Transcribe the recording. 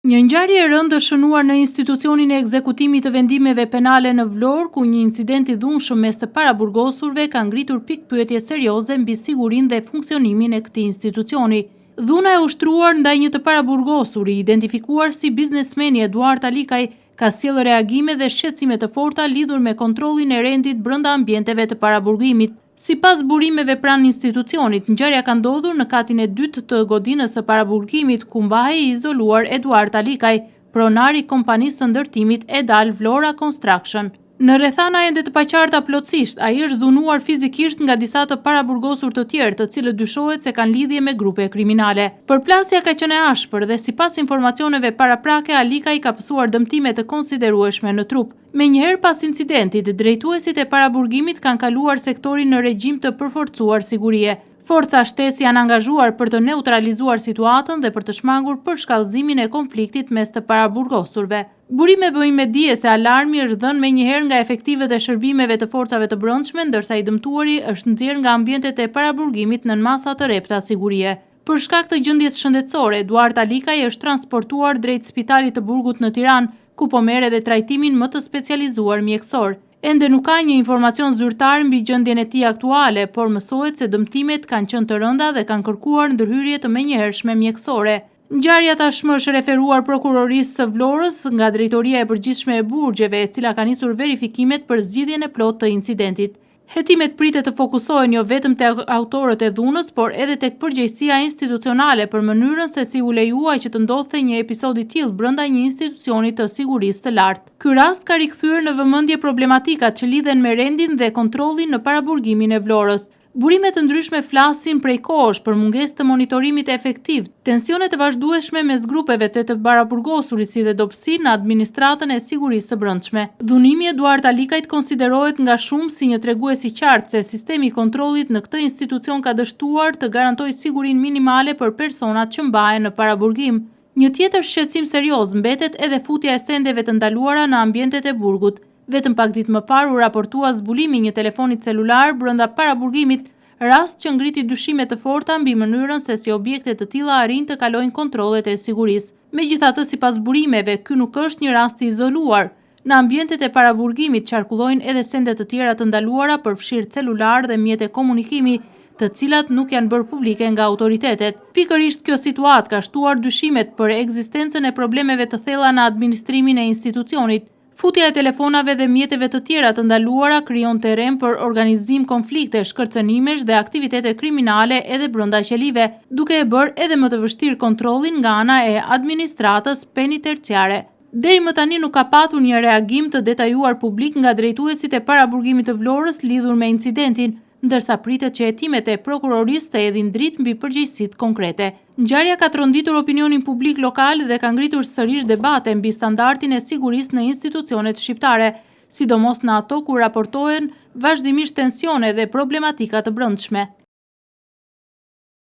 Një ngjarje e rëndë shënuar në institucionin e ekzekutimit të vendimeve penale në Vlorë, ku një incident i dhunshëm mes të paraburgosurve ka ngritur pikpyetje serioze mbi sigurinë dhe funksionimin e këtij institucioni. Dhuna e ushtruar ndaj një të paraburgosuri, identifikuar si biznesmeni Eduard Alikaj, ka sjellë reagime dhe shqetësime të forta lidhur me kontrollin e rendit brenda ambienteve të paraburgimit. Sipas burimeve pranë institucionit, ngjarja ka ndodhur në katin e dytë të godinës së paraburgimit, ku mbahej i izoluar Eduard Alikaj, pronar i kompanisë së ndërtimit Edal Vlora Construction. Në rrethana ende të paqarta plotësisht, ai është dhunuar fizikisht nga disa të paraburgosur të tjerë, të cilët dyshohet se kanë lidhje me grupe kriminale. Përplasja ka qenë e ashpër dhe sipas informacioneve paraprake, Alikaj ka pësuar dëmtime të konsiderueshme në trup. Menjëherë pas incidentit, drejtuesit e paraburgimit kanë kaluar sektorin në regjim të përforcuar sigurie. Forca shtesë janë angazhuar për të neutralizuar situatën dhe për të shmangur përshkallëzimin e konfliktit mes të paraburgosurve. Burime bëjnë me dije se alarmi është dhënë menjëherë nga efektivet e shërbimeve të forcave të brendshme, ndërsa i dëmtuari është nxjerrë nga ambientet e paraburgimit nën masa të repta sigurie. Për shkak të gjendjes shëndetësore, Eduard Alikaj është transportuar drejt Spitalit të Burgut në Tiranë, ku po merr edhe trajtimin më të specializuar mjekësor. Ende nuk ka një informacion zyrtar mbi gjendjen e tij aktuale, por mësohet se dëmtimet kanë qenë të rënda dhe kanë kërkuar ndërhyrje të menjëhershme mjekësore. Ngjarja tashmë është referuar prokurorisë së Vlorës nga Drejtoria e Përgjithshme e Burgjeve, e cila ka nisur verifikimet për zgjidhjen e plotë të incidentit. Hetimet pritet të fokusohen jo vetëm te autorët e dhunës, por edhe tek përgjegjësia institucionale për mënyrën se si u lejuaj që të ndodhte një episod i tillë brenda një institucioni të sigurisë të lartë. Ky rast ka rikthyer në vëmendje problematikat që lidhen me rendin dhe kontrollin në paraburgimin e Vlorës. Burime të ndryshme flasin prej kohësh për mungesë të monitorimit efektiv, tensione të vazhdueshme mes grupeve të paraburgosurit si dhe dobësi në administratën e sigurisë së brendshme. Dhunimi Eduard Alikajt konsiderohet nga shumë si një tregues i qartë se sistemi i kontrollit në këtë institucion ka dështuar të garantojë sigurinë minimale për personat që mbahen në paraburgim. Një tjetër shqetësim serioz mbetet edhe futja e sendeve të ndaluara në ambientet e burgut. Vetëm pak ditë më parë u raportua zbulimi një telefonit celular brenda paraburgimit, rast që ngriti dyshime të forta mbi mënyrën se si objekte të tilla arrin të kalojnë kontrollet e sigurisë. Megjithatë, sipas burimeve, ky nuk është një rast i izoluar. Në ambientet e paraburgimit qarkullojnë edhe sende të tjera të ndaluara, përfshirë celular dhe mjete komunikimi, të cilat nuk janë bërë publike nga autoritetet. Pikërisht kjo situatë ka shtuar dyshimet për ekzistencën e problemeve të thella në administrimin e institucionit. Futja e telefonave dhe mjeteve të tjera të ndaluara krijon terren për organizim konflikte, shkërcënimesh dhe aktivitete kriminale edhe brenda qelive, duke e bërë edhe më të vështirë kontrollin nga ana e administratës penitenciare. Deri më tani nuk ka patur një reagim të detajuar publik nga drejtuesit e paraburgimit të Vlorës lidhur me incidentin, ndërsa pritet që hetimet e prokurorisë të hedhin dritë mbi përgjegjësitë konkrete. Ngjarja ka tronditur opinionin publik lokal dhe ka ngritur sërish debate mbi standardin e sigurisë në institucionet shqiptare, sidomos në ato ku raportohen vazhdimisht tensione dhe problematika të brendshme.